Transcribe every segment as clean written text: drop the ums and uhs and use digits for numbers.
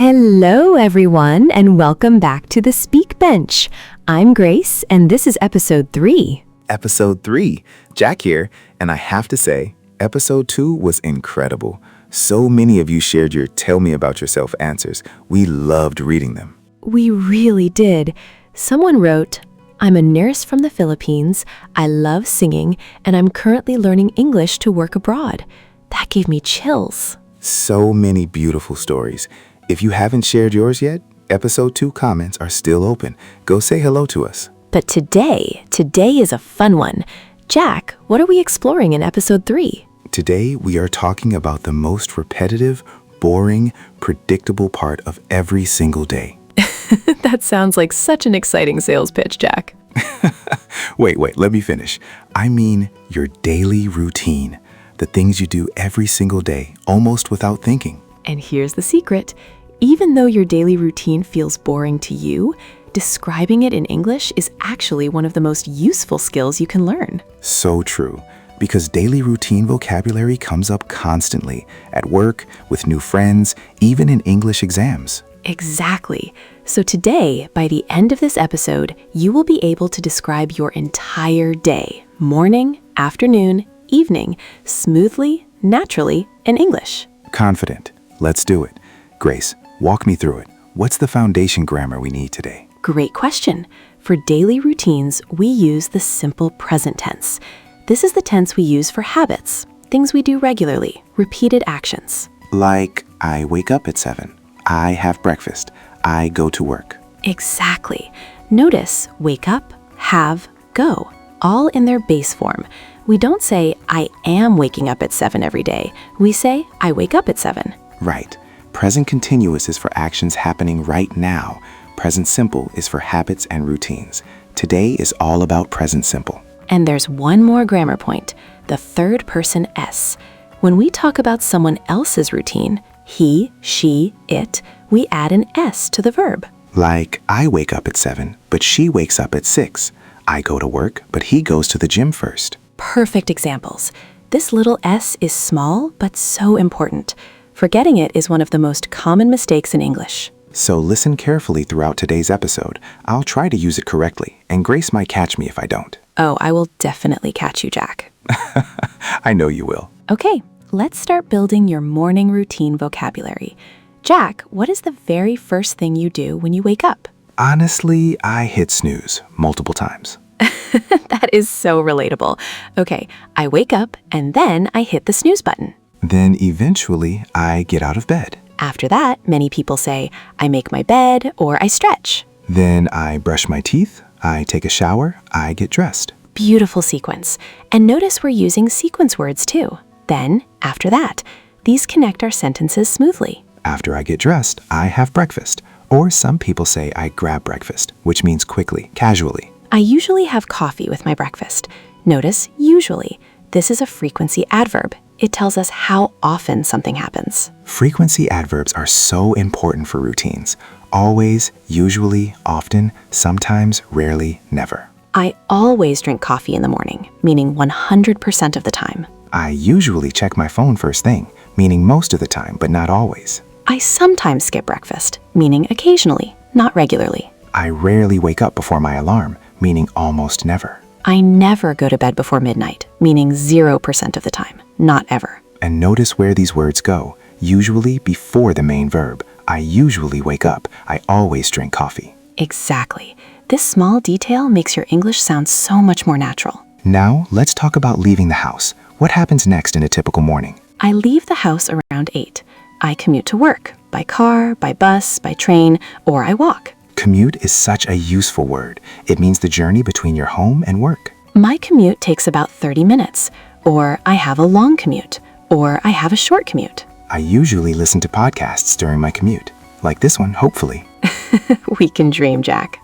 Hello, everyone, and welcome back to the Speak Bench. I'm Grace, and this is episode 3. Episode 3. Jack here, and I have to say, episode 2 was incredible. So many of you shared your Tell Me About Yourself answers. We loved reading them. We really did. Someone wrote, I'm a nurse from the Philippines, I love singing, and I'm currently learning English to work abroad. That gave me chills. So many beautiful stories. If you haven't shared yours yet, episode 2 comments are still open. Go say hello to us. But today is a fun one. Jack, what are we exploring in episode 3? Today, we are talking about the most repetitive, boring, predictable part of every single day. That sounds like such an exciting sales pitch, Jack. Wait, let me finish. I mean your daily routine. The things you do every single day, almost without thinking. And here's the secret. Even though your daily routine feels boring to you, describing it in English is actually one of the most useful skills you can learn. So true. Because daily routine vocabulary comes up constantly, at work, with new friends, even in English exams. Exactly. So today, by the end of this episode, you will be able to describe your entire day, morning, afternoon, evening, smoothly, naturally, in English. Confident. Let's do it. Grace, walk me through it. What's the foundation grammar we need today? Great question. For daily routines, we use the simple present tense. This is the tense we use for habits, things we do regularly, repeated actions. Like, I wake up at 7. I have breakfast. I go to work. Exactly. Notice wake up, have, go, all in their base form. We don't say, I am waking up at 7 every day. We say, I wake up at 7. Right. Present continuous is for actions happening right now. Present simple is for habits and routines. Today is all about present simple. And there's one more grammar point, the third person S. When we talk about someone else's routine, he, she, it, we add an S to the verb. Like, I wake up at 7, but she wakes up at 6. I go to work, but he goes to the gym first. Perfect examples. This little S is small, but so important. Forgetting it is one of the most common mistakes in English. So listen carefully throughout today's episode. I'll try to use it correctly, and Grace might catch me if I don't. Oh, I will definitely catch you, Jack. I know you will. Okay, let's start building your morning routine vocabulary. Jack, what is the very first thing you do when you wake up? Honestly, I hit snooze multiple times. That is so relatable. Okay, I wake up and then I hit the snooze button. Then eventually, I get out of bed. After that, many people say, I make my bed or I stretch. Then I brush my teeth, I take a shower, I get dressed. Beautiful sequence. And notice we're using sequence words too. Then, after that, these connect our sentences smoothly. After I get dressed, I have breakfast. Or some people say I grab breakfast, which means quickly, casually. I usually have coffee with my breakfast. Notice usually. This is a frequency adverb. It tells us how often something happens. Frequency adverbs are so important for routines. Always, usually, often, sometimes, rarely, never. I always drink coffee in the morning, meaning 100% of the time. I usually check my phone first thing, meaning most of the time, but not always. I sometimes skip breakfast, meaning occasionally, not regularly. I rarely wake up before my alarm, meaning almost never. I never go to bed before midnight, meaning 0% of the time, not ever. And notice where these words go, usually before the main verb. I usually wake up. I always drink coffee. Exactly. This small detail makes your English sound so much more natural. Now, let's talk about leaving the house. What happens next in a typical morning? I leave the house around 8. I commute to work, by car, by bus, by train, or I walk. Commute is such a useful word. It means the journey between your home and work. My commute takes about 30 minutes, or I have a long commute, or I have a short commute. I usually listen to podcasts during my commute. Like this one, hopefully. We can dream, Jack.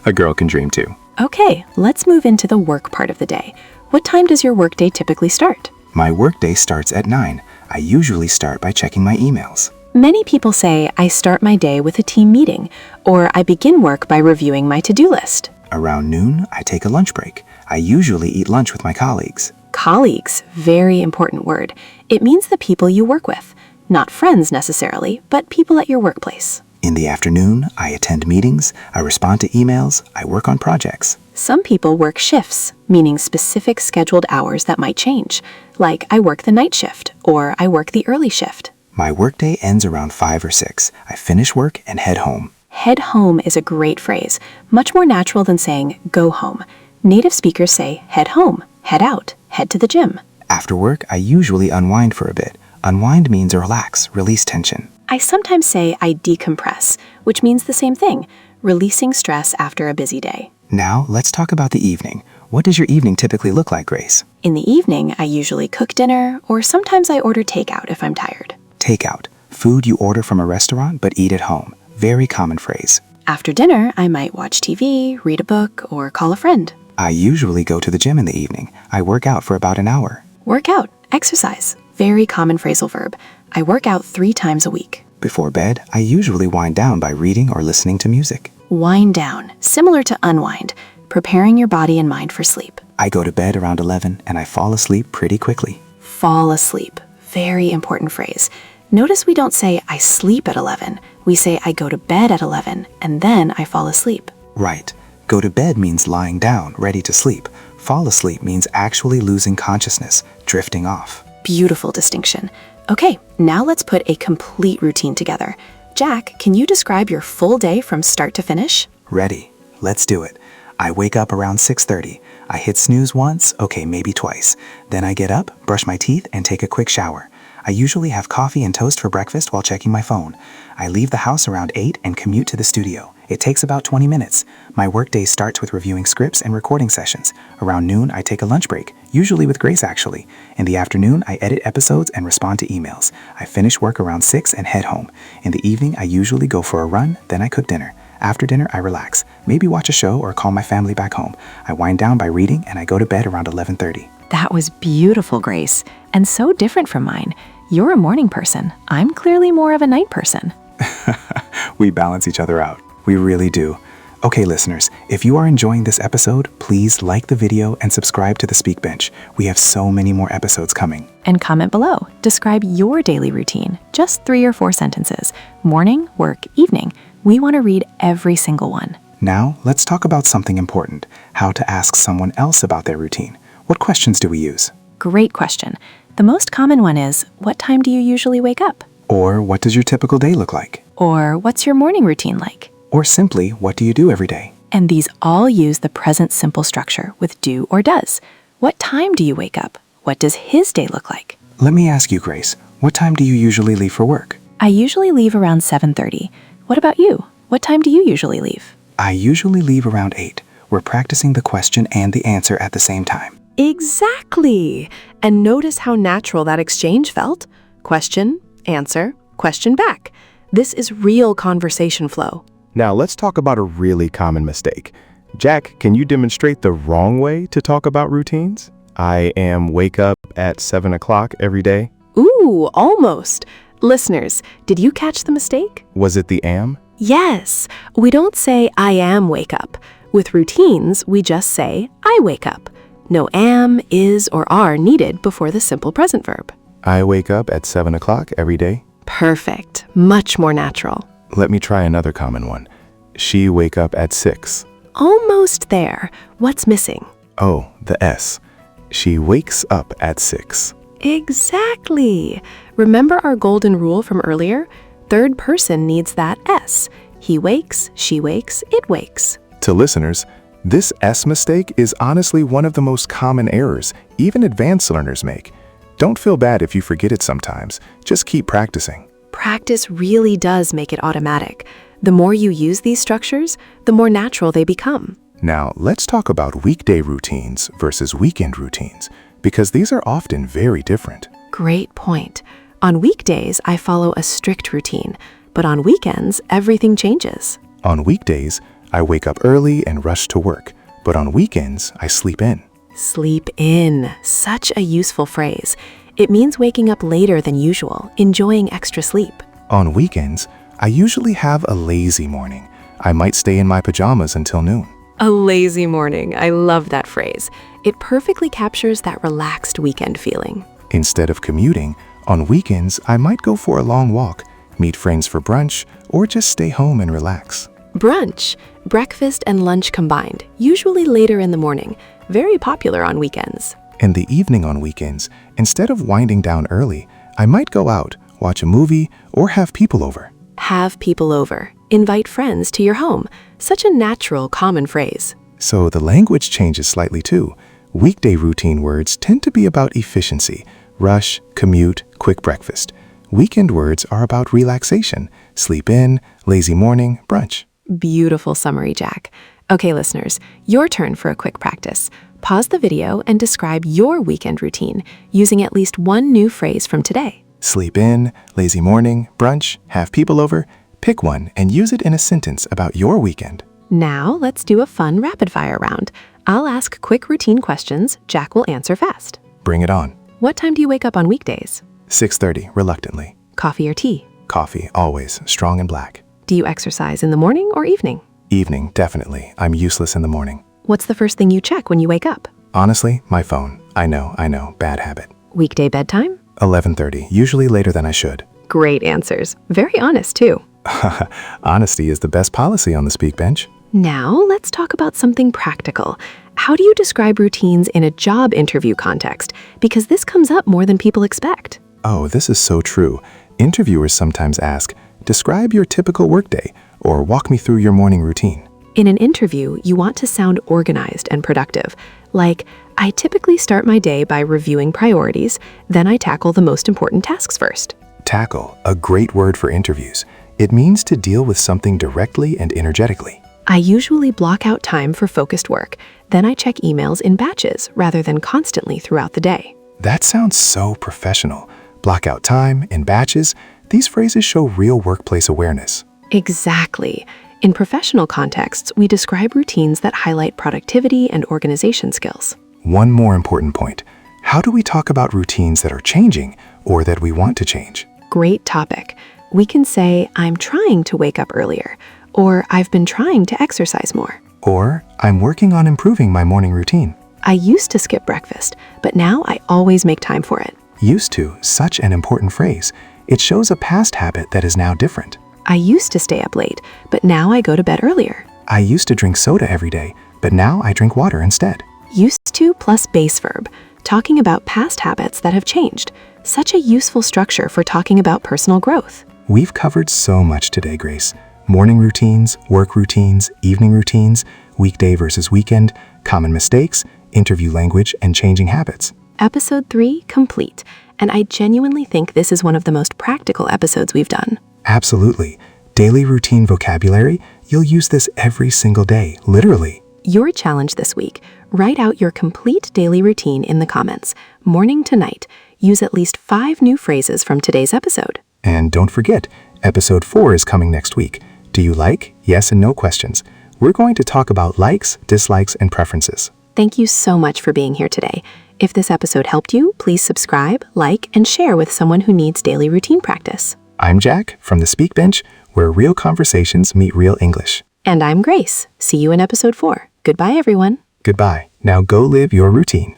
A girl can dream too. Okay, let's move into the work part of the day. What time does your workday typically start? My workday starts at 9. I usually start by checking my emails. Many people say I start my day with a team meeting, or I begin work by reviewing my to-do list. Around noon, I take a lunch break. I usually eat lunch with my colleagues. Colleagues, very important word. It means the people you work with. not friends necessarily, but people at your workplace. In the afternoon, I attend meetings, I respond to emails, I work on projects. Some people work shifts, meaning specific scheduled hours that might change, like I work the night shift or I work the early shift. My workday ends around 5 or 6. I finish work and head home. Head home is a great phrase, much more natural than saying go home. Native speakers say head home, head out, head to the gym. After work, I usually unwind for a bit. Unwind means relax, release tension. I sometimes say I decompress, which means the same thing, releasing stress after a busy day. Now, let's talk about the evening. What does your evening typically look like, Grace? In the evening, I usually cook dinner, or sometimes I order takeout if I'm tired. Takeout. Food you order from a restaurant but eat at home. Very common phrase. After dinner, I might watch TV, read a book, or call a friend. I usually go to the gym in the evening. I work out for about an hour. Work out, exercise. Very common phrasal verb. I work out 3 times a week. Before bed, I usually wind down by reading or listening to music. Wind down, similar to unwind, preparing your body and mind for sleep. I go to bed around 11 and I fall asleep pretty quickly. Fall asleep. Very important phrase. Notice we don't say I sleep at 11. We say I go to bed at 11 and then I fall asleep. Right. Go to bed means lying down, ready to sleep. Fall asleep means actually losing consciousness, drifting off. Beautiful distinction. Okay, now let's put a complete routine together. Jack, can you describe your full day from start to finish? Ready. Let's do it. I wake up around 6:30. I hit snooze once, okay, maybe twice. Then I get up, brush my teeth, and take a quick shower. I usually have coffee and toast for breakfast while checking my phone. I leave the house around 8 and commute to the studio. It takes about 20 minutes. My workday starts with reviewing scripts and recording sessions. Around noon, I take a lunch break, usually with Grace actually. In the afternoon, I edit episodes and respond to emails. I finish work around 6 and head home. In the evening, I usually go for a run, then I cook dinner. After dinner, I relax, maybe watch a show or call my family back home. I wind down by reading and I go to bed around 11:30. That was beautiful, Grace, and so different from mine. You're a morning person. I'm clearly more of a night person. We balance each other out. We really do. Okay, listeners, if you are enjoying this episode, please like the video and subscribe to the Speak Bench. We have so many more episodes coming. And comment below. Describe your daily routine. Just 3 or 4 sentences. Morning, work, evening. We want to read every single one. Now, let's talk about something important, how to ask someone else about their routine. What questions do we use? Great question. The most common one is, what time do you usually wake up? Or what does your typical day look like? Or what's your morning routine like? Or simply, what do you do every day? And these all use the present simple structure with do or does. What time do you wake up? What does his day look like? Let me ask you, Grace, what time do you usually leave for work? I usually leave around 7:30. What about you? What time do you usually leave? I usually leave around 8. We're practicing the question and the answer at the same time. Exactly. And notice how natural that exchange felt. Question, answer, question back. This is real conversation flow. Now let's talk about a really common mistake. Jack, can you demonstrate the wrong way to talk about routines? I wake up at 7 o'clock every day. Ooh, almost. Listeners, did you catch the mistake? Was it the am? Yes. We don't say I am wake up. With routines, we just say I wake up. No am, is, or are needed before the simple present verb. I wake up at 7 o'clock every day. Perfect. Much more natural. Let me try another common one. She wake up at 6. Almost there. What's missing? Oh, the S. She wakes up at 6. Exactly. Remember our golden rule from earlier? Third person needs that S. He wakes, she wakes, it wakes. To listeners, this S mistake is honestly one of the most common errors even advanced learners make. Don't feel bad if you forget it sometimes. Just keep practicing. Practice really does make it automatic. The more you use these structures, the more natural they become. Now, let's talk about weekday routines versus weekend routines, because these are often very different. Great point. On weekdays, I follow a strict routine, but on weekends, everything changes. On weekdays, I wake up early and rush to work, but on weekends, I sleep in. Sleep in. Such a useful phrase. It means waking up later than usual, enjoying extra sleep. On weekends, I usually have a lazy morning. I might stay in my pajamas until noon. A lazy morning. I love that phrase. It perfectly captures that relaxed weekend feeling. Instead of commuting, On weekends, I might go for a long walk, meet friends for brunch, or just stay home and relax. Brunch, breakfast and lunch combined, usually later in the morning, very popular on weekends. In the evening on weekends, instead of winding down early, I might go out, watch a movie, or have people over. Have people over, invite friends to your home, such a natural, common phrase. So the language changes slightly too. Weekday routine words tend to be about efficiency, rush, commute, quick breakfast. Weekend words are about relaxation, sleep in, lazy morning, brunch. Beautiful summary, Jack. Okay, listeners, your turn for a quick practice. Pause the video and describe your weekend routine using at least one new phrase from today. Sleep in, lazy morning, brunch, have people over. Pick one and use it in a sentence about your weekend. Now, let's do a fun rapid-fire round. I'll ask quick routine questions. Jack will answer fast. Bring it on. What time do you wake up on weekdays? 6:30, reluctantly. Coffee or tea? Coffee, always, strong and black. Do you exercise in the morning or evening? Evening, definitely. I'm useless in the morning. What's the first thing you check when you wake up? Honestly, my phone. I know, bad habit. Weekday bedtime? 11:30, usually later than I should. Great answers. Very honest, too. Honesty is the best policy on the speak bench. Now, let's talk about something practical. How do you describe routines in a job interview context? Because this comes up more than people expect. Oh, this is so true. Interviewers sometimes ask, describe your typical workday, or walk me through your morning routine. In an interview, you want to sound organized and productive. Like, I typically start my day by reviewing priorities, then I tackle the most important tasks first. Tackle, a great word for interviews. It means to deal with something directly and energetically. I usually block out time for focused work, then I check emails in batches rather than constantly throughout the day. That sounds so professional. Block out time in batches. These phrases show real workplace awareness. Exactly. In professional contexts, we describe routines that highlight productivity and organization skills. One more important point. How do we talk about routines that are changing or that we want to change? Great topic. We can say, I'm trying to wake up earlier, or I've been trying to exercise more. Or, I'm working on improving my morning routine. I used to skip breakfast, but now I always make time for it. Used to, such an important phrase. It shows a past habit that is now different. I used to stay up late, but now I go to bed earlier. I used to drink soda every day, but now I drink water instead. Used to plus base verb, talking about past habits that have changed. Such a useful structure for talking about personal growth. We've covered so much today, Grace. Morning routines, work routines, evening routines, weekday versus weekend, common mistakes, interview language, and changing habits. Episode 3 complete, and I genuinely think this is one of the most practical episodes we've done. Absolutely. Daily routine vocabulary, you'll use this every single day, literally. Your challenge this week, write out your complete daily routine in the comments. Morning to night, use at least 5 new phrases from today's episode. And don't forget, episode 4 is coming next week. Do you like? Yes and no questions. We're going to talk about likes, dislikes, and preferences. Thank you so much for being here today. If this episode helped you, please subscribe, like, and share with someone who needs daily routine practice. I'm Jack from the Speak Bench, where real conversations meet real English. And I'm Grace. See you in episode 4. Goodbye, everyone. Goodbye. Now go live your routine.